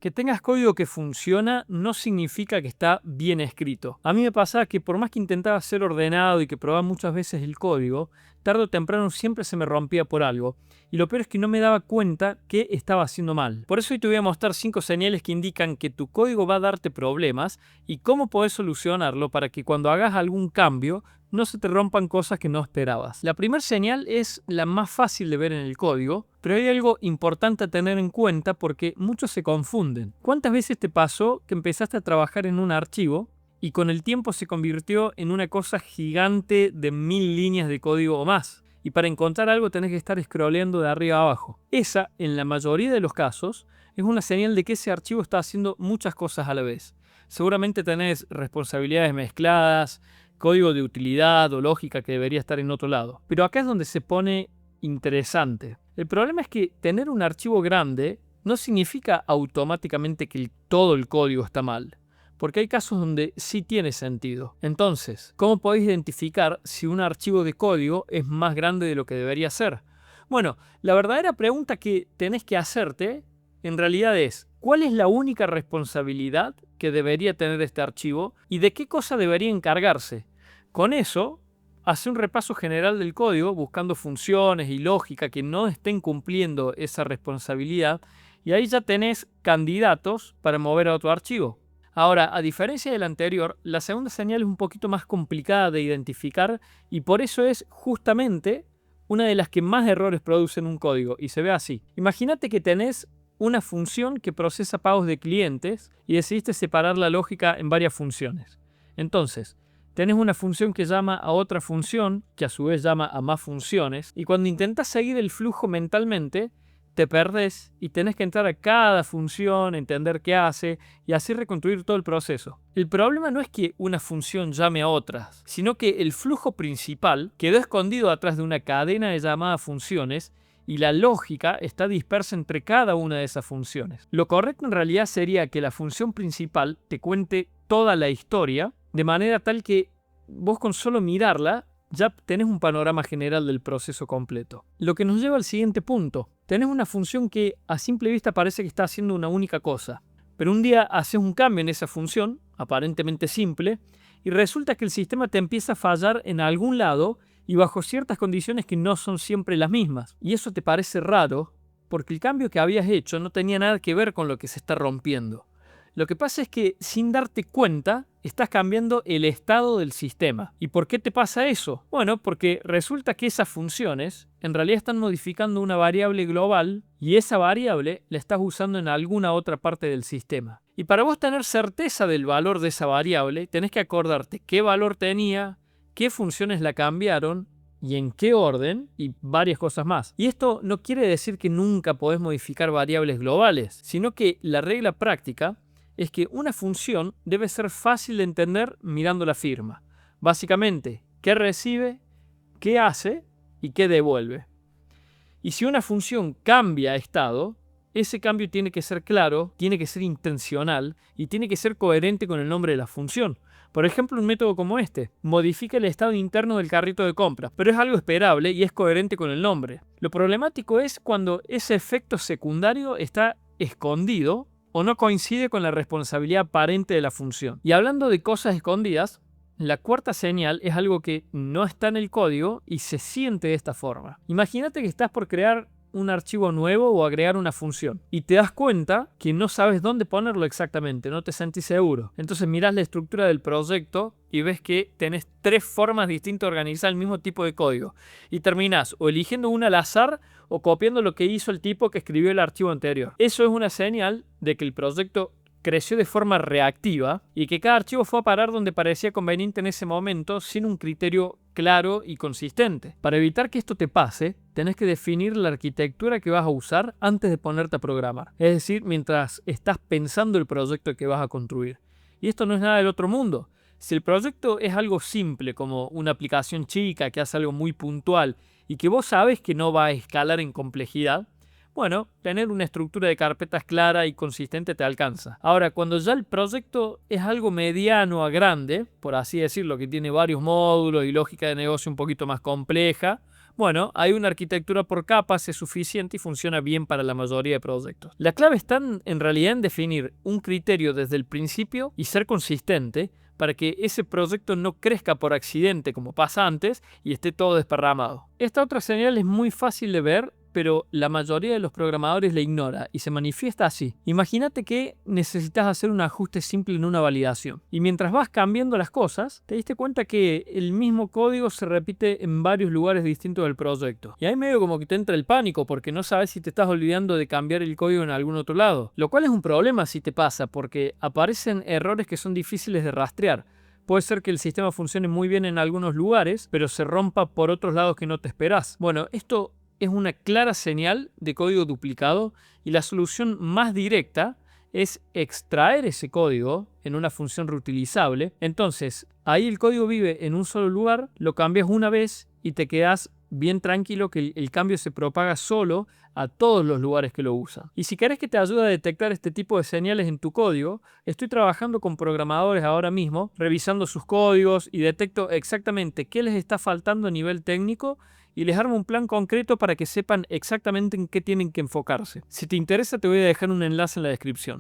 Que tengas código que funciona no significa que está bien escrito. A mí me pasaba que por más que intentaba ser ordenado y que probaba muchas veces el código, tarde o temprano siempre se me rompía por algo. Y lo peor es que no me daba cuenta que estaba haciendo mal. Por eso hoy te voy a mostrar 5 señales que indican que tu código va a darte problemas y cómo podés solucionarlo para que cuando hagas algún cambio no se te rompan cosas que no esperabas. La primera señal es la más fácil de ver en el código, pero hay algo importante a tener en cuenta porque muchos se confunden. ¿Cuántas veces te pasó que empezaste a trabajar en un archivo y con el tiempo se convirtió en una cosa gigante de 1000 líneas de código o más? Y para encontrar algo tenés que estar scrolleando de arriba a abajo. Esa, en la mayoría de los casos, es una señal de que ese archivo está haciendo muchas cosas a la vez. Seguramente tenés responsabilidades mezcladas, código de utilidad o lógica que debería estar en otro lado. Pero acá es donde se pone interesante. El problema es que tener un archivo grande no significa automáticamente que todo el código está mal, porque hay casos donde sí tiene sentido. Entonces, ¿cómo podéis identificar si un archivo de código es más grande de lo que debería ser? Bueno, la verdadera pregunta que tenés que hacerte en realidad es: ¿cuál es la única responsabilidad que debería tener este archivo y de qué cosa debería encargarse? Con eso, hace un repaso general del código buscando funciones y lógica que no estén cumpliendo esa responsabilidad y ahí ya tenés candidatos para mover a otro archivo. Ahora, a diferencia del anterior, la segunda señal es un poquito más complicada de identificar y por eso es justamente una de las que más errores produce en un código y se ve así. Imagínate que tenés una función que procesa pagos de clientes y decidiste separar la lógica en varias funciones. Entonces, tenés una función que llama a otra función, que a su vez llama a más funciones, y cuando intentás seguir el flujo mentalmente, te perdés y tenés que entrar a cada función, entender qué hace y así reconstruir todo el proceso. El problema no es que una función llame a otras, sino que el flujo principal quedó escondido atrás de una cadena de llamadas funciones y la lógica está dispersa entre cada una de esas funciones. Lo correcto en realidad sería que la función principal te cuente toda la historia, de manera tal que vos con solo mirarla ya tenés un panorama general del proceso completo. Lo que nos lleva al siguiente punto. Tenés una función que a simple vista parece que está haciendo una única cosa, pero un día haces un cambio en esa función, aparentemente simple, y resulta que el sistema te empieza a fallar en algún lado y bajo ciertas condiciones que no son siempre las mismas. Y eso te parece raro porque el cambio que habías hecho no tenía nada que ver con lo que se está rompiendo. Lo que pasa es que sin darte cuenta estás cambiando el estado del sistema. ¿Y por qué te pasa eso? Bueno, porque resulta que esas funciones en realidad están modificando una variable global y esa variable la estás usando en alguna otra parte del sistema. Y para vos tener certeza del valor de esa variable, tenés que acordarte qué valor tenía, qué funciones la cambiaron y en qué orden y varias cosas más. Y esto no quiere decir que nunca podés modificar variables globales, sino que la regla práctica es que una función debe ser fácil de entender mirando la firma. Básicamente, qué recibe, qué hace y qué devuelve. Y si una función cambia estado, ese cambio tiene que ser claro, tiene que ser intencional y tiene que ser coherente con el nombre de la función. Por ejemplo, un método como este modifica el estado interno del carrito de compras, pero es algo esperable y es coherente con el nombre. Lo problemático es cuando ese efecto secundario está escondido o no coincide con la responsabilidad aparente de la función. Y hablando de cosas escondidas, la cuarta señal es algo que no está en el código y se siente de esta forma. Imagínate que estás por crear un archivo nuevo o agregar una función y te das cuenta que no sabes dónde ponerlo exactamente, no te sentís seguro. Entonces mirás la estructura del proyecto y ves que tenés 3 formas distintas de organizar el mismo tipo de código y terminás o eligiendo una al azar o copiando lo que hizo el tipo que escribió el archivo anterior. Eso es una señal de que el proyecto creció de forma reactiva y que cada archivo fue a parar donde parecía conveniente en ese momento sin un criterio claro y consistente. Para evitar que esto te pase, tenés que definir la arquitectura que vas a usar antes de ponerte a programar. Es decir, mientras estás pensando el proyecto que vas a construir. Y esto no es nada del otro mundo. Si el proyecto es algo simple, como una aplicación chica que hace algo muy puntual y que vos sabes que no va a escalar en complejidad, bueno, tener una estructura de carpetas clara y consistente te alcanza. Ahora, cuando ya el proyecto es algo mediano a grande, por así decirlo, que tiene varios módulos y lógica de negocio un poquito más compleja, Bueno, hay una arquitectura por capas, es suficiente y funciona bien para la mayoría de proyectos. La clave está en realidad en definir un criterio desde el principio y ser consistente para que ese proyecto no crezca por accidente como pasa antes y esté todo desparramado. Esta otra señal es muy fácil de ver, pero la mayoría de los programadores la ignora y se manifiesta así. Imagínate que necesitas hacer un ajuste simple en una validación y mientras vas cambiando las cosas, te diste cuenta que el mismo código se repite en varios lugares distintos del proyecto. Y ahí medio como que te entra el pánico porque no sabes si te estás olvidando de cambiar el código en algún otro lado. Lo cual es un problema si te pasa porque aparecen errores que son difíciles de rastrear. Puede ser que el sistema funcione muy bien en algunos lugares, pero se rompa por otros lados que no te esperás. Bueno, esto es una clara señal de código duplicado y la solución más directa es extraer ese código en una función reutilizable. Entonces, ahí el código vive en un solo lugar, lo cambias una vez y te quedas bien tranquilo que el cambio se propaga solo a todos los lugares que lo usan. Y si querés que te ayude a detectar este tipo de señales en tu código, estoy trabajando con programadores ahora mismo, revisando sus códigos y detecto exactamente qué les está faltando a nivel técnico y les armo un plan concreto para que sepan exactamente en qué tienen que enfocarse. Si te interesa, te voy a dejar un enlace en la descripción.